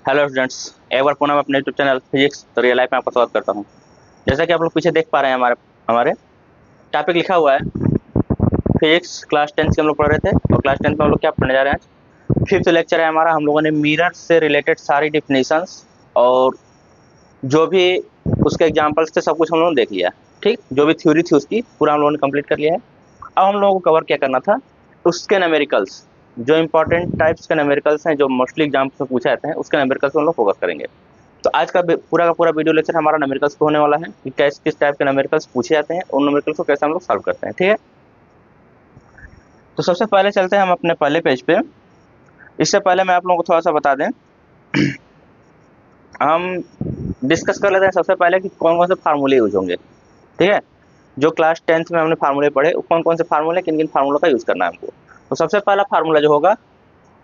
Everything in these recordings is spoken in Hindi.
हेलो स्टूडेंट्स, एक बार पुनः मैं अपने यूट्यूब चैनल फिजिक्स तो रियल लाइफ में आपका स्वागत करता हूं। जैसा कि आप लोग पीछे देख पा रहे हैं, हमारे हमारे टॉपिक लिखा हुआ है फिजिक्स क्लास 10 के हम लोग पढ़ रहे थे। और क्लास 10 में हम लोग क्या पढ़ने जा रहे हैं? आज फिफ्थ लेक्चर है हमारा। हम लोगों ने मिरर से रिलेटेड सारी डिफिनीशंस और जो भी उसके एग्जाम्पल्स थे सब कुछ हम लोगों ने देख लिया। ठीक, जो भी थ्योरी थी उसकी पूरा हम लोगों ने कंप्लीट कर लिया है। अब हम लोगों को कवर क्या करना था, उसके न्यूमेरिकल्स, जो इंपॉर्टेंट टाइप्स के न्यूमेरिकल्स हैं, जो मोस्टली एग्जाम्पल्स में पूछे जाते हैं, उसके न्यूमेरिकल्स हम लोग फोकस करेंगे। तो आज का पूरा वीडियो लेक्चर हमारा न्यूमेरिकल्स पे होने वाला है कि किस टाइप के न्यूमेरिकल्स पूछे जाते हैं, उन न्यूमेरिकल्स को कैसे हम लोग सॉल्व करते हैं। ठीक है, तो सबसे पहले चलते हैं हम अपने पहले पेज पे। इससे पहले मैं आप लोगों को थोड़ा सा बता दें, हम डिस्कस कर लेते हैं सबसे पहले कि कौन कौन से फार्मूले यूज होंगे। ठीक है, जो क्लास 10th में हमने फार्मूले पढ़े, कौन कौन से फार्मूले, किन किन फार्मूलों का यूज करना है हमको। तो सबसे पहला फार्मूला जो होगा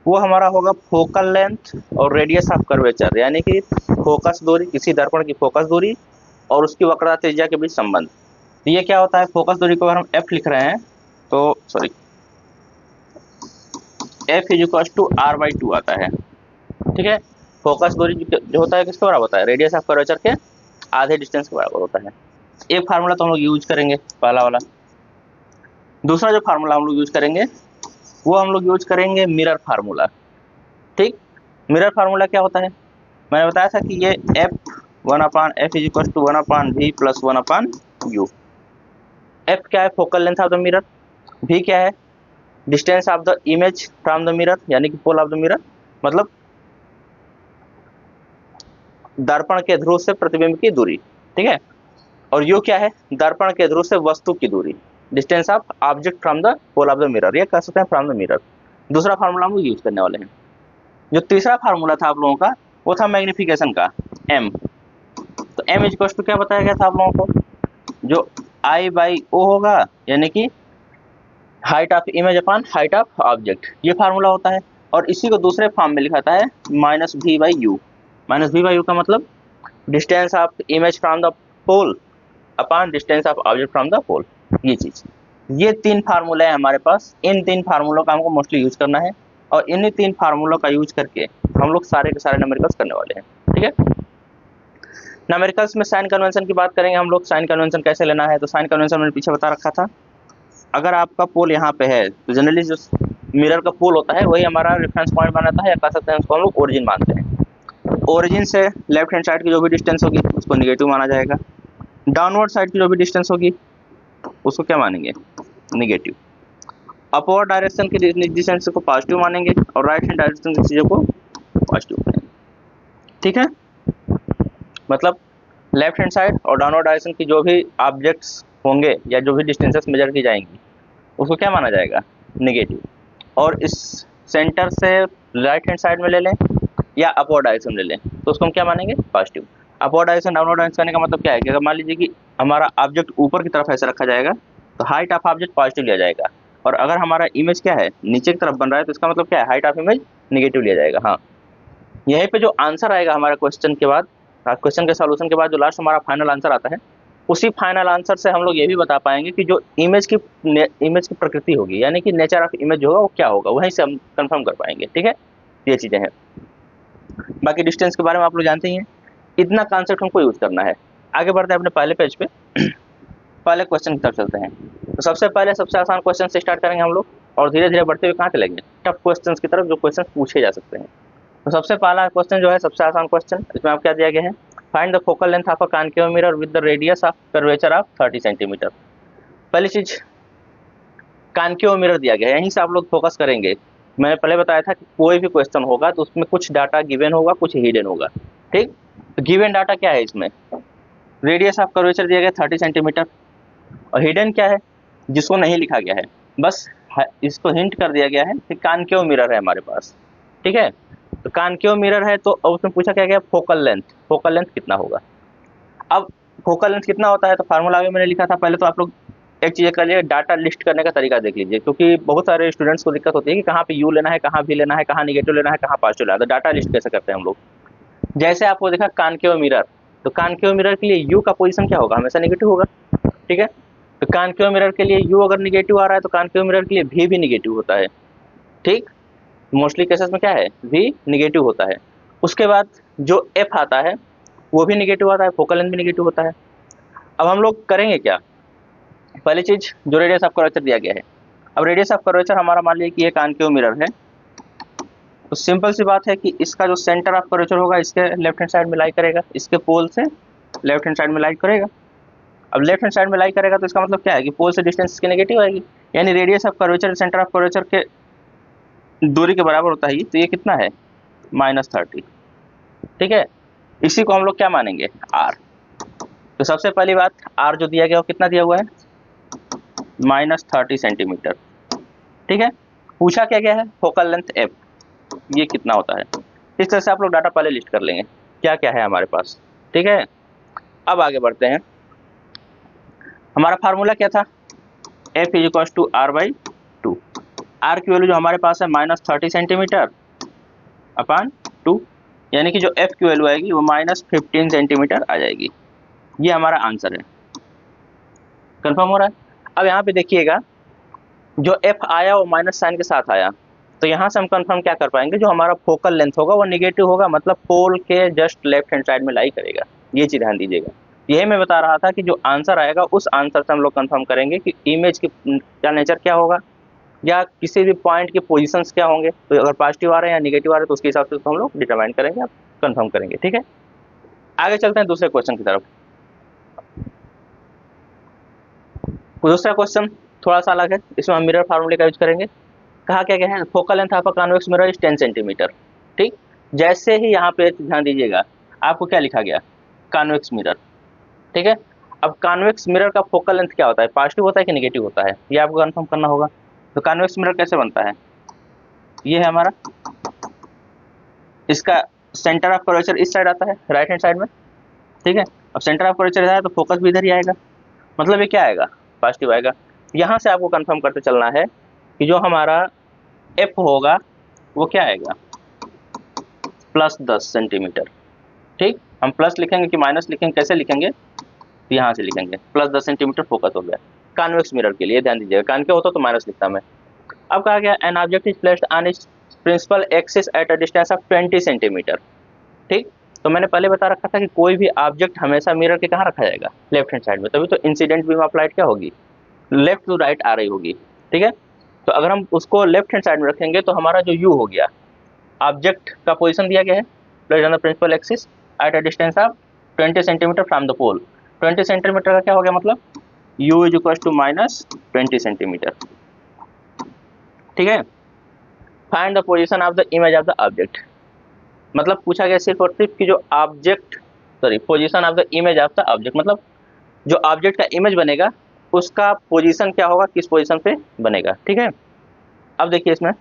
वो हमारा होगा फोकल लेंथ और रेडियस ऑफ कर्वेचर, यानी कि फोकस दूरी, किसी दर्पण की फोकस दूरी और उसकी वक्रता त्रिज्या के बीच संबंध। तो ये क्या होता है, फोकस दूरी को अगर हम एफ लिख रहे हैं तो sorry F is equal to R by 2 आता है। ठीक है, फोकस दूरी जो होता है किसके बराबर होता है, रेडियस ऑफ कर्वेचर के आधे डिस्टेंस के बराबर होता है। एक फार्मूला तो हम लोग यूज करेंगे, पहला वाला। दूसरा जो फार्मूला हम लोग यूज करेंगे वो हम लोग यूज करेंगे मिरर फार्मूला। ठीक, मिरर फार्मूला क्या होता है, मैंने बताया था कि ये F 1/f is equal to 1/v plus 1/u। F क्या है, focal length of the mirror. v क्या है, distance of the image from the mirror, यानी कि पोल ऑफ द मिरर, मतलब दर्पण के ध्रुव से प्रतिबिंब की दूरी। ठीक है, और u क्या है, दर्पण के ध्रुव से वस्तु की दूरी, distance of object from the pole of the mirror, ये कह सकते हैं फ्रॉम द मिरर। दूसरा फार्मूला हम लोग यूज करने वाले हैं। जो तीसरा फार्मूला था आप लोगों का वो था मैग्निफिकेशन का, m। तो m इज टू क्या बताया गया था आप लोगों को, जो I बाई ओ होगा, यानी कि height of image upon height of object, ये फार्मूला होता है। और इसी को दूसरे फॉर्म में लिखा है minus v by u. Minus v by u का मतलब distance of image from the pole upon distance of object from the pole, ये चीज। ये तीन फार्मूले हैं हमारे पास। इन तीन फार्मूलों का हमको मोस्टली यूज करना है और इन्हीं तीन फार्मूलों का यूज करके हम लोग सारे के सारे न्यूमेरिकल्स करने वाले हैं। ठीक है, न्यूमेरिकल्स में साइन कन्वेंशन की बात करेंगे हम लोग। साइन कन्वेंशन कैसे लेना है, तो साइन कन्वेंशन मैंने पीछे बता रखा था। अगर आपका पोल यहाँ पे है तो जनरली जो मिरर का पोल होता है वही हमारा रेफरेंस पॉइंट बनाता है, या कह सकते हैं उसको हम लोग ओरिजिन मानते हैं। ओरिजिन से लेफ्ट हैंड साइड की जो भी डिस्टेंस होगी उसको निगेटिव माना जाएगा। डाउनवर्ड साइड की जो भी डिस्टेंस होगी उसको क्या मानेंगे, निगेटिव। अपवर्ड डायरेक्शन की डिस्टेंस को पॉजिटिव मानेंगे और राइट हैंड डायरेक्शन की चीज़ों को पॉजिटिव मानेंगे। ठीक है, मतलब लेफ्ट हैंड साइड और डाउनवर्ड डायरेक्शन की जो भी ऑब्जेक्ट्स होंगे या जो भी डिस्टेंसेस मेजर की जाएंगी उसको क्या माना जाएगा, नेगेटिव। और इस सेंटर से राइट हैंड साइड में ले लें या अपवर्ड डायरेक्शन ले लें तो उसको हम क्या मानेंगे, positive. Upward direction downward direction करने का मतलब क्या है कि अगर मान लीजिए कि हमारा ऑब्जेक्ट ऊपर की तरफ ऐसे रखा जाएगा तो हाइट ऑफ ऑब्जेक्ट पॉजिटिव लिया जाएगा, और अगर हमारा इमेज क्या है नीचे की तरफ बन रहा है तो इसका मतलब क्या है, हाइट ऑफ इमेज निगेटिव लिया जाएगा। हाँ, यहीं पे जो आंसर आएगा हमारे क्वेश्चन के बाद, क्वेश्चन के सॉल्यूशन के बाद जो लास्ट हमारा फाइनल आंसर आता है, उसी फाइनल आंसर से हम लोग ये भी बता पाएंगे कि जो इमेज की प्रकृति होगी, यानी कि नेचर ऑफ इमेज जो होगा वो क्या होगा, वहीं से हम कंफर्म कर पाएंगे। ठीक है, ये चीजें हैं। बाकी डिस्टेंस के बारे में आप लोग जानते ही हैं, इतना कॉन्सेप्ट हमको यूज करना है। आगे बढ़ते हैं अपने पहले पेज पे, पहले क्वेश्चन की तरफ चलते हैं। तो सबसे पहले सबसे आसान क्वेश्चन से स्टार्ट करेंगे हम लोग और धीरे धीरे बढ़ते हुए कहाँ चलेंगे, टफ क्वेश्चन की तरफ, जो क्वेश्चन पूछे जा सकते हैं। तो सबसे पहला क्वेश्चन जो है सबसे आसान क्वेश्चन, इसमें आप क्या दिया गया है, find the focal length of a concave mirror with the radius of curvature of 30 centimetre. पहली चीज कॉन्केव मिरर दिया गया है, यहीं से आप लोग फोकस करेंगे। मैंने पहले बताया था कि कोई भी क्वेश्चन होगा तो उसमें कुछ डाटा गिवन होगा, कुछ हिडन होगा। ठीक, तो गिवन डाटा क्या है, इसमें रेडियस ऑफ कर्वेचर दिया गया 30 सेंटीमीटर, और हिडन क्या है जिसको नहीं लिखा गया है, बस इसको हिंट कर दिया गया है कि कॉन्केव मिरर है हमारे पास। ठीक है, तो कॉन्केव मिरर है तो उसमें पूछा क्या गया, फोकल लेंथ, फोकल लेंथ कितना होगा। अब फोकल लेंथ कितना होता है तो फार्मूला भी मैंने लिखा था पहले। तो आप लोग एक चीज़ कर लीजिए, डाटा लिस्ट करने का तरीका देख लीजिए, क्योंकि बहुत सारे स्टूडेंट्स को दिक्कत होती है कि कहाँ पे यू लेना है, कहाँ भी लेना है, कहाँ निगेटिव लेना है, कहाँ पॉजिटिव लेना है। तो डाटा लिस्ट कैसे करते हैं हम लोग, जैसे आपको देखा कॉन्केव मिरर, तो कॉन्केव मिरर के लिए यू का पोजीशन क्या होगा, हमेशा निगेटिव होगा। ठीक है, तो कॉन्केव मिरर के लिए यू अगर निगेटिव आ रहा है तो कॉन्केव मिरर के लिए भी निगेटिव होता है। ठीक, मोस्टली केसेस में क्या है, भी निगेटिव होता है। उसके बाद जो एफ आता है वो भी निगेटिव आता है, फोकल लेंथ भी निगेटिव होता है। अब हम लोग करेंगे क्या, पहली चीज जो रेडियस ऑफ कर्वेचर दिया गया है, अब रेडियस ऑफ कर्वेचर हमारा मान लीजिए कि एक कॉनकेव मिरर है, तो सिंपल सी बात है कि इसका जो सेंटर ऑफ कर्वेचर होगा इसके लेफ्ट हैंड साइड में लाई करेगा, इसके पोल से लेफ्ट हैंड साइड में लाई करेगा। अब लेफ्ट हैंड साइड में लाई करेगा तो इसका मतलब क्या है कि पोल से डिस्टेंस इसकी नेगेटिव आएगी, यानी radius of curvature centre of curvature के दूरी के बराबर होता है, तो ये कितना है -30, ठीक है। इसी को हम लोग क्या मानेंगे, आर। तो सबसे पहली बात आर जो दिया गया वो कितना दिया हुआ है, -30 सेंटीमीटर, ठीक है। पूछा क्या गया है, फोकल लेंथ एफ, ये कितना होता है। इस तरह से आप लोग डाटा पहले लिस्ट कर लेंगे क्या क्या है हमारे पास, ठीक है। अब आगे बढ़ते हैं, हमारा फार्मूला क्या था, F is equal to r/2। R की वैल्यू जो हमारे पास है -30 सेंटीमीटर अपॉन 2, यानी कि जो एफ की वैल्यू आएगी वो -15 सेंटीमीटर आ जाएगी। ये हमारा आंसर है, कंफर्म हो रहा है। अब यहाँ पे देखिएगा जो एफ आया वो माइनस साइन के साथ आया, तो यहाँ से हम कंफर्म क्या कर पाएंगे, जो हमारा फोकल लेंथ होगा वो निगेटिव होगा, मतलब पोल के जस्ट लेफ्ट हैंड साइड में लाई करेगा। ये चीज ध्यान दीजिएगा, यही मैं बता रहा था कि जो आंसर आएगा उस आंसर से हम लोग कंफर्म करेंगे कि इमेज की क्या नेचर क्या होगा, या किसी भी पॉइंट के पोजीशंस क्या होंगे। तो अगर पॉजिटिव आ रहे हैं या निगेटिव आ रहे हैं तो उसके हिसाब से तो हम लोग डिटरमाइन करेंगे, आप कंफर्म करेंगे, ठीक है। आगे चलते हैं दूसरे क्वेश्चन की तरफ। दूसरा क्वेश्चन थोड़ा सा अलग है, इसमें हम मिरर फार्मूले का यूज करेंगे। कहा क्या गया है, focal length of a convex mirror is 10 centimetre, ठीक। जैसे ही यहाँ पे ध्यान दीजिएगा आपको क्या लिखा गया, कॉन्वेक्स मिरर, ठीक है। अब कॉन्वेक्स मिरर का फोकल लेंथ क्या होता है, पॉजिटिव होता है कि नेगेटिव होता है, ये आपको कंफर्म करना होगा। तो कॉन्वेक्स मिरर कैसे बनता है, ये है हमारा, इसका सेंटर ऑफ कर्वेचर इस साइड आता है राइट हैंड साइड में, ठीक है। अब सेंटर ऑफ कर्वेचर है तो फोकस भी इधर ही आएगा, मतलब ये क्या आएगा, पॉजिटिव आएगा। यहाँ से आपको कंफर्म करते चलना है कि जो हमारा एफ होगा वो क्या आएगा, +10 सेंटीमीटर, ठीक। हम प्लस लिखेंगे कि माइनस लिखेंगे, कैसे लिखेंगे, तो यहाँ से लिखेंगे +10 सेंटीमीटर फोकस हो गया कॉन्वेक्स मिरर के लिए, ध्यान दीजिएगा, कॉन्केव होता तो माइनस लिखता मैं। अब कहा गया an object is placed on its principal axis at a distance of 20 centimetre, ठीक। तो मैंने पहले बता रखा था कि कोई भी ऑब्जेक्ट हमेशा मिरर के कहाँ रखा जाएगा, लेफ्ट हैंड साइड में, तभी तो इंसिडेंट बीम ऑफ लाइट क्या होगी, लेफ्ट टू राइट आ रही होगी, ठीक है। तो अगर हम उसको लेफ्ट हैंड साइड में रखेंगे तो हमारा जो यू हो गया, ऑब्जेक्ट का पोजीशन दिया गया है placed on the principal axis at a distance of 20 centimetre from the pole. 20 centimetre का क्या हो गया, मतलब u is equal to -20 centimetre, ठीक है। Find the position of the image of the object, मतलब पूछा गया सिर्फ और सिर्फ कि जो object, sorry, position of the image of the object, मतलब जो ऑब्जेक्ट का इमेज बनेगा उसका पोजीशन क्या होगा, किस पोजीशन पे बनेगा, ठीक है। अब देखिए इसमें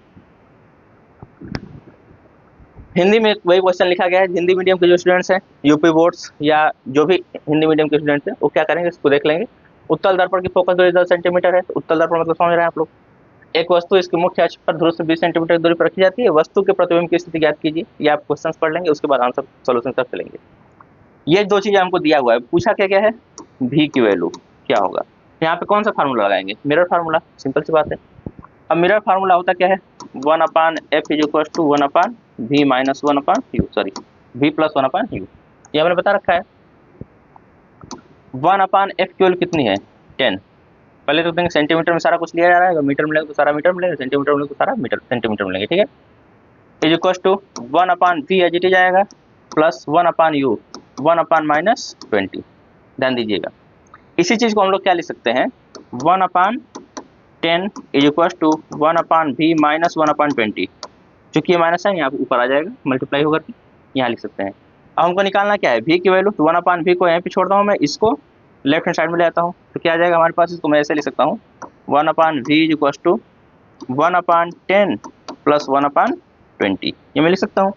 हिंदी में वही क्वेश्चन लिखा गया है, हिंदी मीडियम के जो स्टूडेंट्स हैं, यूपी बोर्ड्स या जो भी हिंदी मीडियम के स्टूडेंट्स हैं वो क्या करेंगे, इसको देख लेंगे। उत्तल दर्पण की फोकस दूरी 10 सेंटीमीटर है, तो उत्तल दर्पण मतलब समझ रहे हैं आप लोग, एक वस्तु इसके मुख्य अक्ष पर ध्रुव से 20 सेंटीमीटर दूरी पर रखी जाती है, वस्तु के प्रतिबिंब की स्थिति ज्ञात कीजिए। ये आप क्वेश्चन पढ़ लेंगे, उसके बाद आंसर सोल्यूशन तक चलेंगे। ये दो चीजें हमको दिया हुआ है, पूछा क्या क्या है, भी की वैल्यू क्या होगा, यहाँ पे कौन सा फार्मूला लगाएंगे, मिरर फार्मूला, सिंपल सी बात है। अब मिरर फार्मूला होता क्या है, 1/f is equal to 1/v minus 1/u, sorry v plus 1/u, ये हमने बता रखा है। 1/f की वैल्यू कितनी है, 10। पहले तो देंगे सेंटीमीटर में सारा कुछ लिया जा रहा है, मीटर मिलेगा तो सारा मीटर मिलेगा, सेंटीमीटर मिलेगा तो सारा मीटर सेंटीमीटर मिलेंगे, ठीक है। Is equal to 1/v as it is आएगा प्लस 1/u 1/-20, ध्यान दीजिएगा। इसी चीज को हम लोग क्या लिख सकते हैं, 1/10 is equal to 1/v minus 1/20, चूंकि ये माइनस है यहाँ ऊपर आ जाएगा, मल्टीप्लाई होकर के यहाँ लिख सकते हैं। अब हमको निकालना क्या है, v की वैल्यू, तो 1/v को यहाँ पे छोड़ता हूँ मैं, इसको लेफ्ट हैंड साइड में ले आता हूँ, तो क्या आ जाएगा हमारे पास, इसको मैं ऐसे लिख सकता हूँ 1/v is equal to 1/10 plus 1/20, ये मैं लिख सकता हूँ।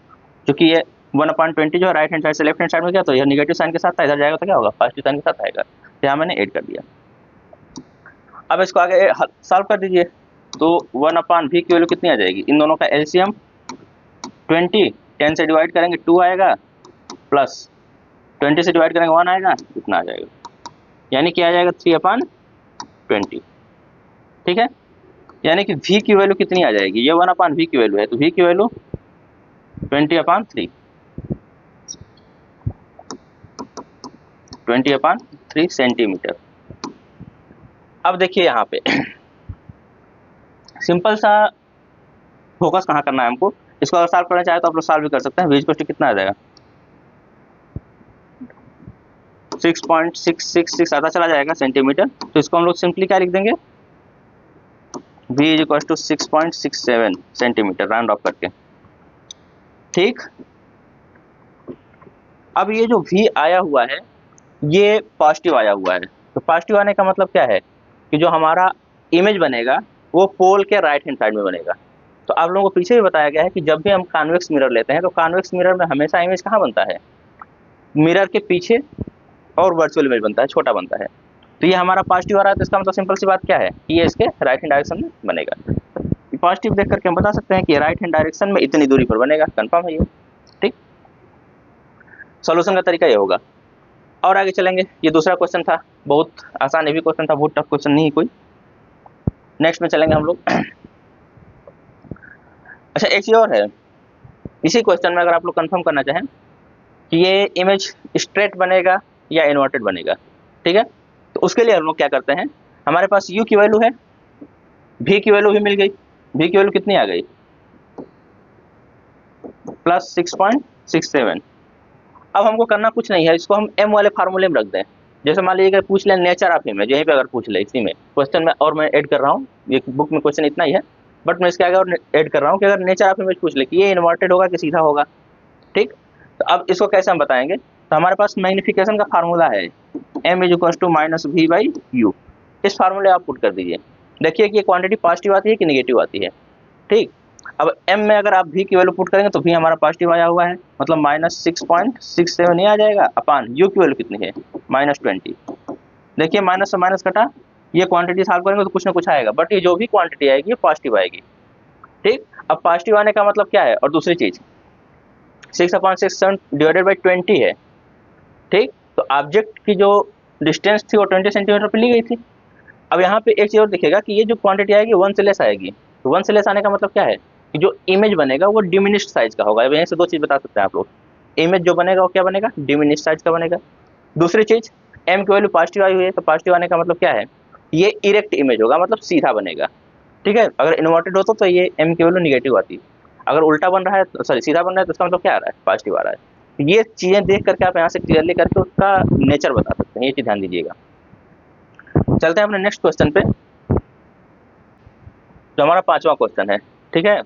क्योंकि ये 1/20 जो है राइट हैंड साइड से लेफ्ट हैंड साइड में गया, तो यह निगेटिव साइन के साथ था, इधर जाएगा तो क्या होगा, पॉजिटिव साइन के साथ आएगा, तो यहाँ मैंने ऐड कर दिया। अब इसको आगे सॉल्व कर दीजिए, तो 1/v की वैल्यू कितनी आ जाएगी, इन दोनों का एलसीएम 20, 10 से डिवाइड करेंगे 2 आएगा, प्लस 20 से डिवाइड करेंगे 1 आएगा, इतना आ जाएगा, यानी क्या आ जाएगा 3/20, ठीक है। यानी कि v की वैल्यू कितनी आ जाएगी, ये 1/v की वैल्यू है, तो v की वैल्यू 20/3, 20/3 सेंटीमीटर। अब देखिए यहाँ पे सिंपल सा फोकस कहाँ करना है हमको, इसको अगर सॉल्व करना चाहे तो आप लोग सॉल्व भी कर सकते हैं। v = कितना आ जाएगा 6.666 आता चला जाएगा सेंटीमीटर, तो इसको हम लोग सिंपली क्या लिख देंगे v = 6.67 सेंटीमीटर राउंड ऑफ करके। ठीक, अब ये जो v आया हुआ है ये पॉजिटिव आया हुआ है, तो पॉजिटिव आने का मतलब क्या है कि जो हमारा इमेज बनेगा वो पोल के राइट हैंड साइड में बनेगा। तो आप लोगों को पीछे भी बताया गया है कि जब भी हम कॉन्वेक्स मिरर लेते हैं तो कॉन्वेक्स मिरर में हमेशा इमेज कहाँ बनता है, मिरर के पीछे, और वर्चुअल इमेज बनता है, छोटा बनता है। तो ये हमारा पॉजिटिव आ रहा है, तो इसका मतलब सिंपल सी बात क्या है कि ये इसके राइट हैंड डायरेक्शन में बनेगा। पॉजिटिव देख करके हम बता सकते हैं कि राइट हैंड डायरेक्शन में इतनी दूरी पर बनेगा, कंफर्म है ये। ठीक, सॉल्यूशन का तरीका ये होगा। और आगे चलेंगे, ये दूसरा क्वेश्चन था, बहुत आसान ये भी क्वेश्चन था, बहुत टफ क्वेश्चन नहीं कोई। नेक्स्ट में चलेंगे हम लोग। अच्छा, एक चीज और है, इसी क्वेश्चन में अगर आप लोग कंफर्म करना चाहें कि ये इमेज स्ट्रेट बनेगा या इन्वर्टेड बनेगा, ठीक है, तो उसके लिए हम लोग क्या करते हैं, हमारे पास u की वैल्यू है, v की वैल्यू भी मिल गई। v की वैल्यू कितनी आ गई +6.67। अब हमको करना कुछ नहीं है, इसको हम m वाले फार्मूले में रख दें। जैसे मान लीजिए पूछ लें नेचर ऑफ इमेज, यहीं पे अगर पूछ ले इसी में क्वेश्चन में, और मैं ऐड कर रहा हूँ, ये बुक में क्वेश्चन इतना ही है बट मैं इसके आगे और ऐड कर रहा हूँ कि अगर नेचर ऑफ इमेज पूछ ले कि ये इन्वर्टेड होगा कि सीधा होगा। ठीक, तो अब इसको कैसे हम बताएंगे, तो हमारे पास मैग्निफिकेशन का फार्मूला है m = -v/u। इस फार्मूले आप पुट कर दीजिए। देखिए कि ये क्वांटिटी पॉजिटिव आती है कि नेगेटिव आती है। ठीक, अब m में अगर आप v की वैल्यू पुट करेंगे तो v हमारा पॉजिटिव आया हुआ है, मतलब -6.67 नहीं आ जाएगा, अपान u की वैल्यू कितनी है -20। देखिए माइनस से माइनस कटा, ये क्वांटिटी सॉल्व करेंगे तो कुछ ना कुछ आएगा, बट ये जो भी क्वांटिटी आएगी ये पॉजिटिव आएगी। ठीक, अब पॉजिटिव आने का मतलब क्या है, और दूसरी चीज 6/67 / 20 है। ठीक, तो ऑब्जेक्ट की जो डिस्टेंस थी वो 20 सेंटीमीटर पे ली गई थी। अब यहाँ पे एक चीज और दिखेगा कि ये जो क्वांटिटी आएगी 1 से लेस आएगी, तो 1 से लेस आने का मतलब क्या है कि जो इमेज बनेगा वो डिमिनिश्ड साइज का होगा। अब यहीं से दो चीज बता सकते हैं आप लोग, इमेज जो बनेगा वो क्या बनेगा, डिमिनिश्ड साइज का बनेगा। दूसरी चीज m की वैल्यू पॉजिटिव आई हुई है, तो पॉजिटिव आने का मतलब क्या है, ये इरेक्ट इमेज होगा, मतलब सीधा बनेगा। ठीक है, अगर इन्वर्टेड होता तो ये m की वैल्यू निगेटिव आती, अगर उल्टा बन रहा है, सॉरी सीधा बन रहा है, तो इसका मतलब क्या आ रहा है, पॉजिटिव आ रहा है। ये चीजें देख करके आप यहाँ से क्लियरली करके उसका नेचर बता सकते हैं, ये चीज ध्यान दीजिएगा। चलते हैं अपने नेक्स्ट क्वेश्चन पे, जो हमारा 5वां क्वेश्चन है। ठीक है,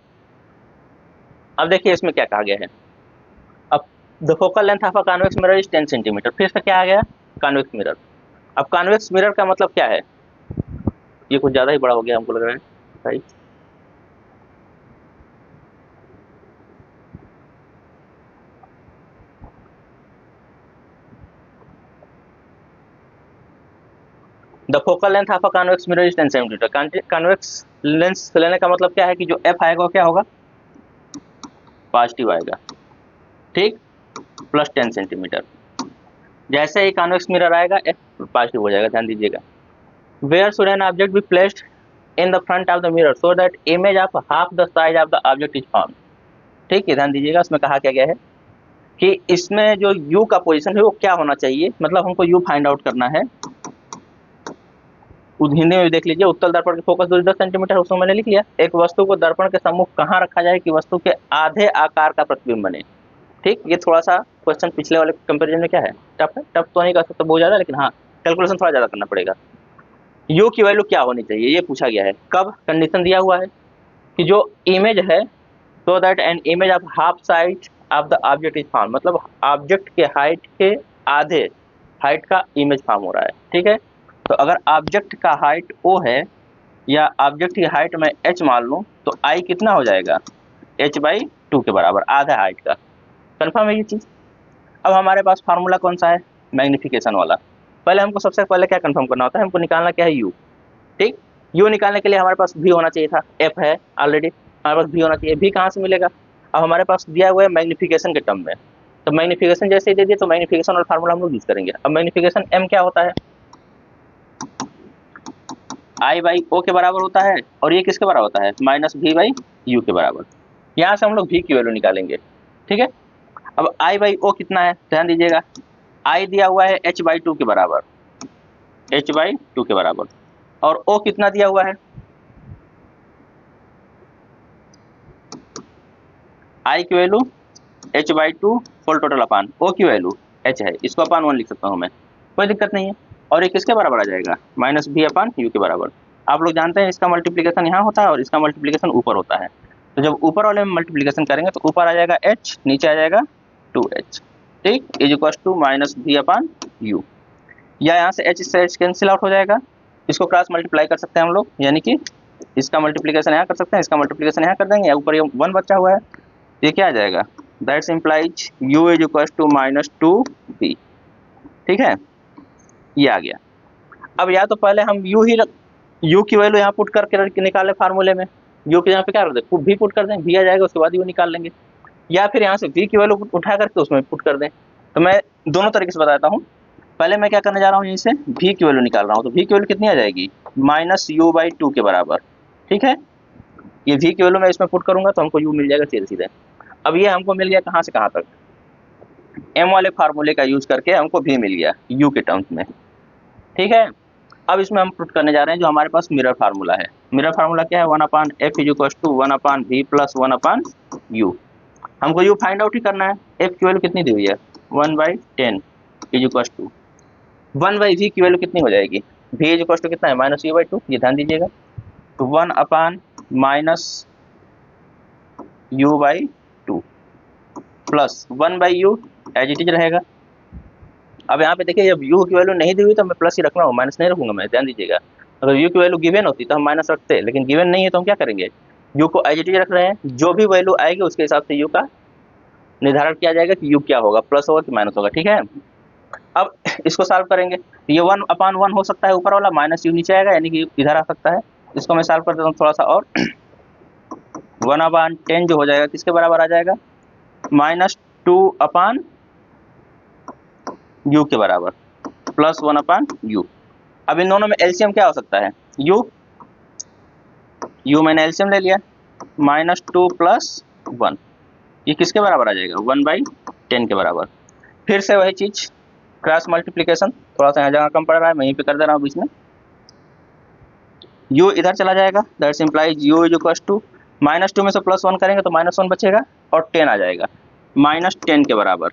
अब देखिए इसमें क्या कहा गया है। अब the focal length of a convex mirror is 10 centimetre. फिर इसका क्या आ गया, कॉन्वेक्स मिरर। अब कॉन्वेक्स मिरर का मतलब क्या है, ये कुछ ज्यादा ही बड़ा हो गया हमको लग रहा है, right. The focal length of a convex mirror is 10 centimetre. Convex lens लेने का मतलब क्या है कि जो एफ आएगा वो क्या होगा, पॉजिटिव आएगा। ठीक, +10 सेंटीमीटर। जैसे ही कॉन्वेक्स मिरर आएगा एफ पॉजिटिव हो जाएगा, ध्यान दीजिएगा। Where should an object be placed in the front of the mirror so that image of half the size of the object is form. ठीक है, ध्यान दीजिएगा, इसमें कहा क्या गया है कि इसमें जो u का पोजीशन है वो क्या होना चाहिए, मतलब हमको u फाइंड आउट करना है। हिंदी में भी देख लीजिए, उत्तल दर्पण की फोकस दूरी 10 सेंटीमीटर, उसमें मैंने लिख लिया। एक वस्तु को दर्पण के सम्मुख कहाँ रखा जाए कि वस्तु के आधे आकार का प्रतिबिंब बने। ठीक, ये थोड़ा सा क्वेश्चन पिछले वाले कंपेरिजन में क्या है, टफ है। टफ तो नहीं कर सकते बहुत ज्यादा, लेकिन हाँ कैलकुलेशन थोड़ा ज्यादा करना पड़ेगा। u की वैल्यू क्या होनी चाहिए ये पूछा गया है। कब, कंडीशन दिया हुआ है कि जो इमेज है so that an image of half size of the object is form, मतलब ऑब्जेक्ट के हाइट के आधे हाइट का इमेज फॉर्म हो रहा है। ठीक है, तो अगर ऑब्जेक्ट का हाइट o है या ऑब्जेक्ट की हाइट मैं h मान लूँ, तो i कितना हो जाएगा, h/2 के बराबर, आधा हाइट का। कंफर्म है ये चीज। अब हमारे पास फार्मूला कौन सा है, मैग्निफिकेशन वाला। पहले हमको सबसे पहले क्या कंफर्म करना होता है, हमको निकालना क्या है, u। ठीक, u निकालने के लिए हमारे पास v होना चाहिए था, f है ऑलरेडी, हमारे पास v होना चाहिए। v कहाँ से मिलेगा, अब हमारे पास दिया हुआ है मैग्निफिकेशन के टर्म में, तो मैग्निफिकेशन जैसे ही दे दिए तो मैग्निफिकेशन और फार्मूला हम लोग यूज करेंगे। अब मैग्निफिकेशन m क्या होता है, I/O के बराबर होता है, और ये किसके बराबर होता है, -v/u के बराबर। यहाँ से हम लोग v की वैल्यू निकालेंगे। ठीक है, अब I/O कितना है, ध्यान दीजिएगा, आई दिया हुआ है h/2 के बराबर, h/2 के बराबर, और O कितना दिया हुआ है, I की वैल्यू h/2 होल टोटल अपान O की वैल्यू h है, इसको अपान 1 लिख सकता हूँ मैं, कोई दिक्कत नहीं है। और ये किसके बराबर आ जाएगा, -b/u के बराबर। आप लोग जानते हैं इसका मल्टीप्लिकेशन यहाँ होता है और इसका मल्टीप्लिकेशन ऊपर होता है, तो जब ऊपर वाले में मल्टीप्लिकेशन करेंगे तो ऊपर आ जाएगा h, नीचे आ जाएगा 2h, ठीक, इज इक्वल टू -b/u, या यहाँ से h से h कैंसिल आउट हो जाएगा, इसको क्रॉस मल्टीप्लाई कर सकते हैं हम लोग, यानी कि इसका मल्टीप्लिकेशन यहाँ कर सकते हैं, इसका मल्टीप्लिकेशन यहाँ कर देंगे, या ऊपर ये 1 बचा हुआ है, ये क्या आ जाएगा, that's implies u is equal to -2b, ठीक है, ये आ गया। अब या तो पहले हम u की वैल्यू यहाँ पुट करके निकालें फार्मूले में, u के यहाँ पे क्या कर दें, v पुट कर दें, v आ जाएगा, उसके बाद u निकाल लेंगे, या फिर यहाँ से v की वैल्यू उठा करके उसमें पुट कर दें। तो मैं दोनों तरीके से बताता हूँ। पहले मैं क्या करने जा रहा हूँ, यहीं से v की वैल्यू निकाल रहा हूँ, तो v की वैल्यू कितनी आ जाएगी, -u/2 के बराबर, ठीक है। ये v की वैल्यू मैं इसमें पुट करूंगा तो हमको u मिल जाएगा सीधे सीधे। अब ये हमको मिल गया कहाँ से कहाँ तक, m वाले फार्मूले का यूज करके हमको v मिल गया u के टर्म्स में, ठीक है। अब इसमें हम पुट करने जा रहे हैं जो हमारे पास मिरर फार्मूला है। मिरर फार्मूला क्या है, 1/f is equal to 1/v plus 1/u। हमको u फाइंड आउट ही करना है। f की वैल्यू कितनी दी हुई है, 1/10 इज इक्वल टू 1/v की वैल्यू कितनी हो जाएगी, v इज इक्वल टू कितना है, -u/2, ये ध्यान दीजिएगा, तो 1/-u/2 plus 1/u as it is रहेगा। अब यहाँ पे देखिए जब u की वैल्यू नहीं दी हुई तो मैं प्लस ही रखना हूँ, माइनस नहीं रखूंगा मैं, ध्यान दीजिएगा। अगर u की वैल्यू गिवन होती तो हम माइनस रखते, लेकिन गिवन नहीं है तो हम क्या करेंगे, u को एज इट इज रख रहे हैं, जो भी वैल्यू आएगी उसके हिसाब से u का निर्धारण किया जाएगा कि u क्या होगा, प्लस होगा कि माइनस होगा, ठीक है। अब इसको सॉल्व करेंगे, ये 1/1 हो सकता है ऊपर वाला, -u नीचे आएगा, यानी कि इधर आ सकता है। इसको मैं सॉल्व कर देता हूँ थोड़ा सा, और 1/10 जो हो जाएगा किसके बराबर आ जाएगा, -2/u के बराबर प्लस 1/u। अब इन दोनों में एलसीएम क्या हो सकता है, u मैंने एलसीएम ले लिया, -2 + 1, ये किसके बराबर आ जाएगा, 1/10 के बराबर। फिर से वही चीज, क्रॉस मल्टीप्लिकेशन, थोड़ा सा यहाँ जगह कम पड़ रहा है मैं यहीं पे कर दे रहा हूँ बीच में, u इधर चला जाएगा, that's implies u is equal to -2 में से +1 करेंगे तो -1 बचेगा और 10 आ जाएगा, -10 के बराबर,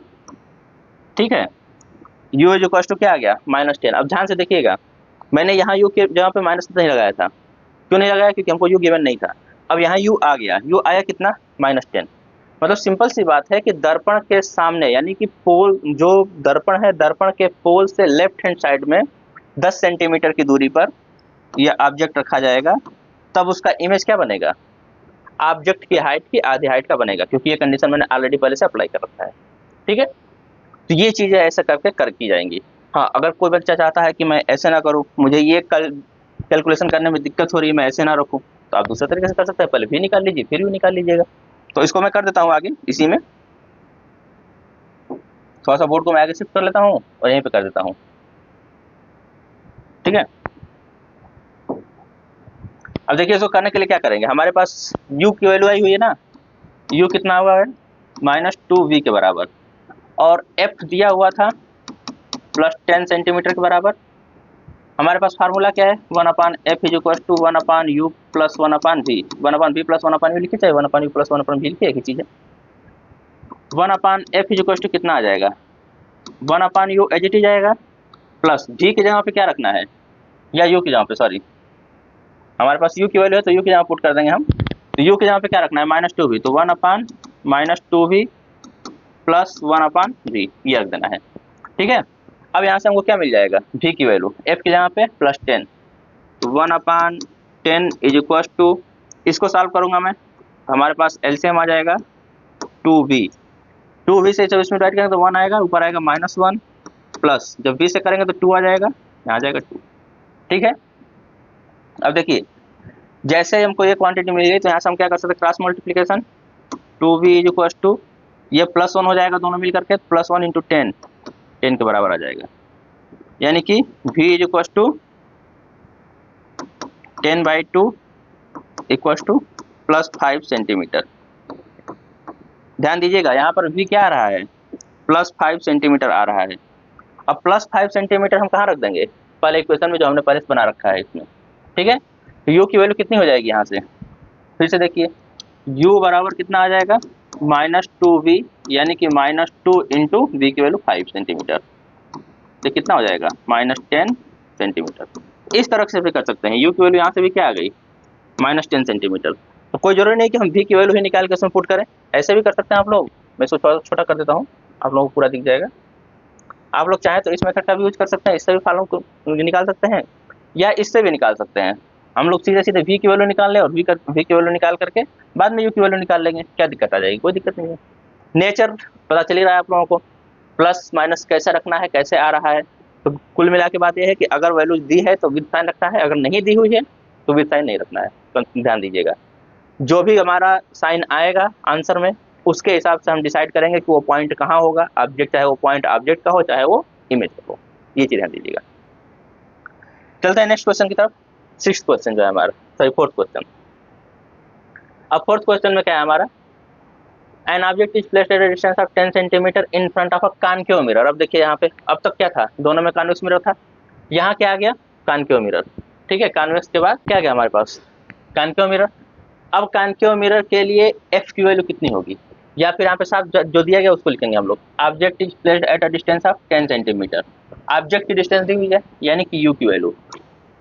ठीक है। u इज इक्वल टू क्या आ गया, -10। अब ध्यान से देखिएगा, मैंने यहाँ u के जगह पे माइनस नहीं लगाया था, क्यों नहीं लगाया, क्योंकि हमको u गिवन नहीं था। अब यहाँ u आ गया, u आया कितना, -10। मतलब सिंपल सी बात है कि दर्पण के सामने, यानी कि पोल, जो दर्पण है, दर्पण के पोल से लेफ्ट हैंड साइड में 10 सेंटीमीटर की दूरी पर यह ऑब्जेक्ट रखा जाएगा, तब उसका इमेज क्या बनेगा, ऑब्जेक्ट की हाइट की आधी हाइट का बनेगा, क्योंकि ये कंडीशन मैंने ऑलरेडी पहले से अप्लाई कर रखा है, ठीक है। तो ये चीजें ऐसे करके कर की जाएंगी। हाँ, अगर कोई बच्चा चाहता है कि मैं ऐसे ना करूँ, मुझे ये कैलकुलेशन करने में दिक्कत हो रही है, मैं ऐसे ना रखूँ, तो आप दूसरे तरीके से कर सकते हैं, पहले भी निकाल लीजिए फिर भी निकाल लीजिएगा। तो इसको मैं कर देता हूँ आगे, इसी में थोड़ा सा बोर्ड को मैं आगे शिफ्ट कर लेता हूँ और यहीं पे कर देता हूँ, ठीक है। अब देखिए इसको करने के लिए क्या करेंगे, हमारे पास u की वैल्यू आई हुई है ना, u कितना हुआ है, -2v के बराबर, और f दिया हुआ था +10 सेंटीमीटर के बराबर। हमारे पास फार्मूला क्या है, 1/f is equal to 1/u plus 1/v, 1/v plus 1/u लिखिए, चाहे 1/u प्लस 1/v लिखिए, एक ही चीज़ है। 1/f इज इक्वल टू कितना आ जाएगा, 1/u एज इट इज जाएगा, प्लस v की जगह पे क्या रखना है, या u की जगह पे, सॉरी, हमारे पास u की वैल्यू है तो u की जगह पुट कर देंगे हम, तो u की जगह पे क्या रखना है, -2v, तो 1/-2v प्लस 1/v, ये रख देना है, ठीक है। अब यहाँ से हमको क्या मिल जाएगा, v की वैल्यू, f की जगह पे +10, तो 1/10 इज इक्वल टू, इसको सॉल्व करूंगा मैं, तो हमारे पास एलसीएम आ जाएगा 2v, 2v से जब इसमें डिवाइड करेंगे तो 1 आएगा, ऊपर आएगा -1, प्लस जब v से करेंगे तो 2 आ जाएगा, यहाँ आ जाएगा 2, ठीक है। अब देखिए जैसे हमको ये क्वांटिटी मिल गई तो यहाँ से हम क्या कर सकते हैं, cross multiplication, 2v is equal to, ये +1 हो जाएगा दोनों मिल करके, +1 × 10, 10 के बराबर आ जाएगा, यानी कि v is equal to 10/2 equal to +5 centimetre. ध्यान दीजिएगा यहाँ पर v क्या आ रहा है, +5 सेंटीमीटर आ रहा है, अब +5 सेंटीमीटर हम कहाँ रख देंगे, पहले इक्वेशन में जो हमने पहले से बना रखा है इसमें, ठीक है। तो यू की वैल्यू कितनी हो जाएगी यहाँ से, फिर से देखिए u बराबर कितना आ जाएगा -2v, यानी कि -2 इंटू वी की वैल्यू 5 सेंटीमीटर, तो कितना हो जाएगा -10 सेंटीमीटर। इस तरह से भी कर सकते हैं, u की वैल्यू यहाँ से भी क्या आ गई -10 सेंटीमीटर। तो कोई जरूरी नहीं कि हम v की वैल्यू ही निकाल के उसमें पुट करें, ऐसे भी कर सकते हैं आप लोग। मैं इसको थोड़ा छोटा कर देता हूँ, आप लोगों को पूरा दिख जाएगा। आप लोग चाहें तो इस मेथड का भी यूज कर सकते हैं, इससे भी फॉर्मूला को निकाल सकते हैं या इससे भी निकाल सकते हैं। हम लोग सीधे सीधे v की वैल्यू निकाल लें और v की वैल्यू निकाल करके बाद में u की वैल्यू निकाल लेंगे, क्या दिक्कत आ जाएगी, कोई दिक्कत नहीं है। नेचर पता चल ही रहा है आप लोगों को, प्लस माइनस कैसे रखना है, कैसे आ रहा है। तो कुल मिला के बात यह है कि अगर वैल्यू दी है तो विद साइन रखना है, अगर नहीं दी हुई है तो विद साइन नहीं रखना है। तो ध्यान दीजिएगा, जो भी हमारा साइन आएगा आंसर में उसके हिसाब से हम डिसाइड करेंगे कि वो पॉइंट कहाँ होगा, ऑब्जेक्ट चाहे वो पॉइंट ऑब्जेक्ट का हो चाहे वो इमेज का हो, ये चीज ध्यान दीजिएगा। चलते हैं नेक्स्ट क्वेश्चन की तरफ। 6th क्वेश्चन जो है हमारा, सॉरी 4th क्वेश्चन। अब 4th क्वेश्चन में क्या है हमारा, N object is placed at a distance of 10 centimetre in front of a concave mirror. अब देखिए यहाँ पे, अब तक क्या था, दोनों में कॉन्वेक्स मिरर था, यहाँ क्या आ गया कॉनकेव मिरर, ठीक है। कॉन्वेक्स के बाद क्या गया हमारे पास कॉनकेव मिरर। अब कॉनकेव मिरर के लिए एफ की वैल्यू कितनी होगी, या फिर यहाँ पे साफ जो दिया गया उसको लिखेंगे हम लोग। Object is placed at a distance of 10 centimetre, object की डिस्टेंस दी हुई है यानी कि यू की वैल्यू,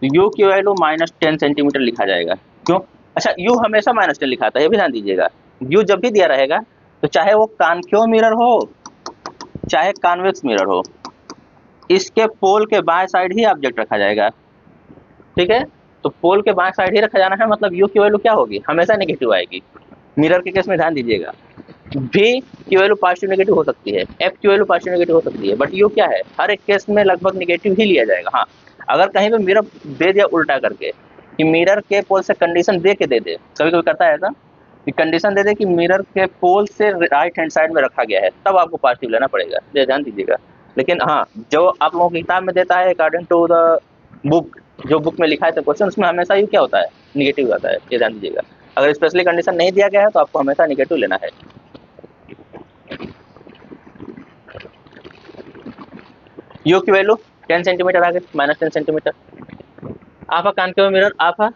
तो यू की वैल्यू -10 सेंटीमीटर लिखा जाएगा। क्यों, अच्छा यू हमेशा -10 लिखा था, ये भी ध्यान दीजिएगा। यू जब भी दिया रहेगा तो चाहे वो कॉनकेव मिरर हो चाहे कॉन्वेक्स मिरर हो, इसके पोल के बाएं साइड ही ऑब्जेक्ट रखा जाएगा, ठीक है। तो पोल के बाएं साइड ही रखा जाना है, मतलब यू की वैल्यू क्या होगी, हमेशा नेगेटिव आएगी। मिरर के केस में ध्यान दीजिएगा, भी की वैल्यू पॉजिटिव नेगेटिव हो सकती है, एफ की वैल्यू पॉजिटिव नेगेटिव हो सकती है, बट यू क्या है हर एक केस में लगभग नेगेटिव ही लिया जाएगा। हाँ, अगर कहीं पे मिरर दे दिया उल्टा करके कि मिरर के पोल से कंडीशन दे के दे दे, कभी कभी करता है ऐसा कि कंडीशन दे दे कि मिरर के पोल से राइट हैंड साइड में रखा गया है, तब आपको पॉजिटिव लेना पड़ेगा, ये ध्यान दीजिएगा। लेकिन हाँ, जो आप लोगों की किताब में देता है अकॉर्डिंग टू द बुक, जो बुक में लिखा है क्वेश्चन, उसमें हमेशा यू क्या होता है निगेटिव आता है, ये ध्यान दीजिएगा। अगर स्पेशली कंडीशन नहीं दिया गया है तो आपको हमेशा निगेटिव लेना है। यू की वैल्यू 10 सेंटीमीटर आ गई, -10 centimetre. Of a concave mirror of a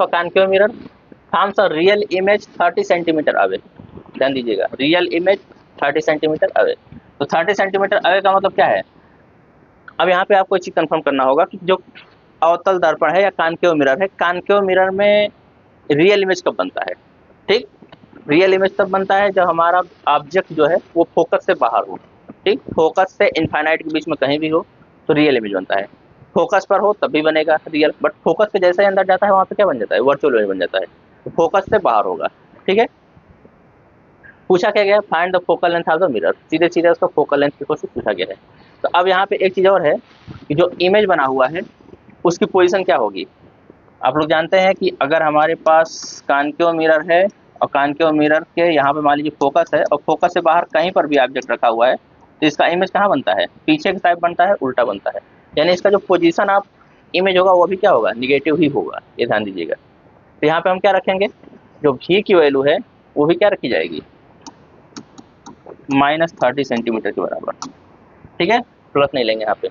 concave mirror forms a real image 30 centimetre away. ध्यान दीजिएगा, रियल इमेज 30 सेंटीमीटर अवे। तो 30 सेंटीमीटर अवे का मतलब क्या है, अब यहाँ पे आपको एक चीज कंफर्म करना होगा कि जो अवतल दर्पण है या कॉनकेव मिरर है, कॉनकेव मिरर में रियल इमेज कब बनता है, ठीक। रियल इमेज तब बनता है जब हमारा ऑब्जेक्ट जो है वो फोकस से बाहर हो, ठीक। फोकस से इनफाइनाइट के बीच में कहीं भी हो तो रियल इमेज बनता है, फोकस पर हो तब भी बनेगा रियल, बट फोकस के जैसे ही अंदर जाता है वहाँ पे क्या बन जाता है, वर्चुअल इमेज बन जाता है, तो फोकस से बाहर होगा, ठीक है। पूछा क्या गया, find the focal length of the mirror, सीधे सीधे उसका फोकल लेंथ की क्वेश्चन पूछा गया है। तो अब यहाँ पे एक चीज और है कि जो इमेज बना हुआ है उसकी पोजीशन क्या होगी। आप लोग जानते हैं कि अगर हमारे पास कॉनकेव मिरर है और कॉनकेव मिरर के यहाँ पे मान लीजिए फोकस है और फोकस से बाहर कहीं पर भी ऑब्जेक्ट रखा हुआ है, तो इसका इमेज कहाँ बनता है, पीछे की साइड बनता है, उल्टा बनता है, यानी इसका जो पोजीशन आप इमेज होगा वो भी क्या होगा, निगेटिव ही होगा, ये ध्यान दीजिएगा। तो यहाँ पे हम क्या रखेंगे, जो v की वैल्यू है वो भी क्या रखी जाएगी, -30 सेंटीमीटर के बराबर, ठीक है, प्लस नहीं लेंगे यहाँ पे।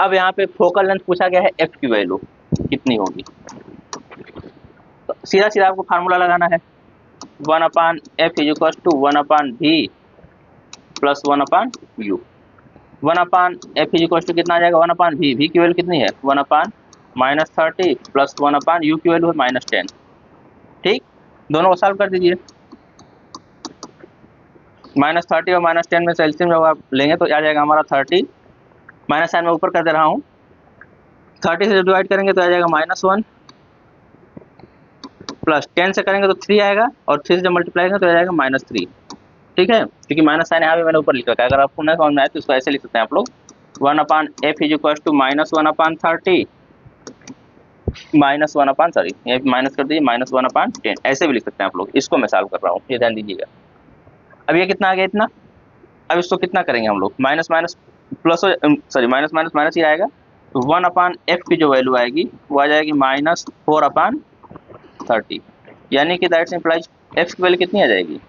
अब यहाँ पे फोकल लेंथ पूछा गया है, f की वैल्यू कितनी होगी, तो सीधा सीधा आपको फार्मूला लगाना है, 1/f is equal to 1/v plus 1/u। 1/f is equal to कितना आ जाएगा, 1/v, v की वैल्यू कितनी है 1/-30 प्लस 1/u की वैल्यू है -10, ठीक। दोनों को सॉल्व कर दीजिए, -30 और -10 में से एलसीएम जब आप लेंगे तो आ जाएगा हमारा 30, माइनस साइन में ऊपर कर दे रहा हूँ, 30 से जब डिवाइड करेंगे तो आ जाएगा -1 प्लस 10 से करेंगे तो 3 आएगा और 3 से जब मल्टीप्लाई करेंगे तो आ जाएगा -3, ठीक है। क्योंकि माइनस साइन यहाँ पे मैंने ऊपर लिख रखा है, अगर आपको नहीं समझ में आए तो इसको ऐसे लिख सकते हैं आप लोग, 1/f इज इक्वल टू -1/30 ये माइनस कर दीजिए -1/10, ऐसे भी लिख सकते हैं आप लोग, इसको मैं सॉल्व कर रहा हूँ, ये ध्यान दीजिएगा। अब ये कितना आ गया इतना, अब इसको कितना करेंगे हम लोग, minus minus plus sorry minus minus minus ही आएगा, तो 1/f की जो वैल्यू आएगी वो आ जाएगी -4/30, यानी कि दैट्स इंप्लाइज f की वैल्यू कितनी आ जाएगी,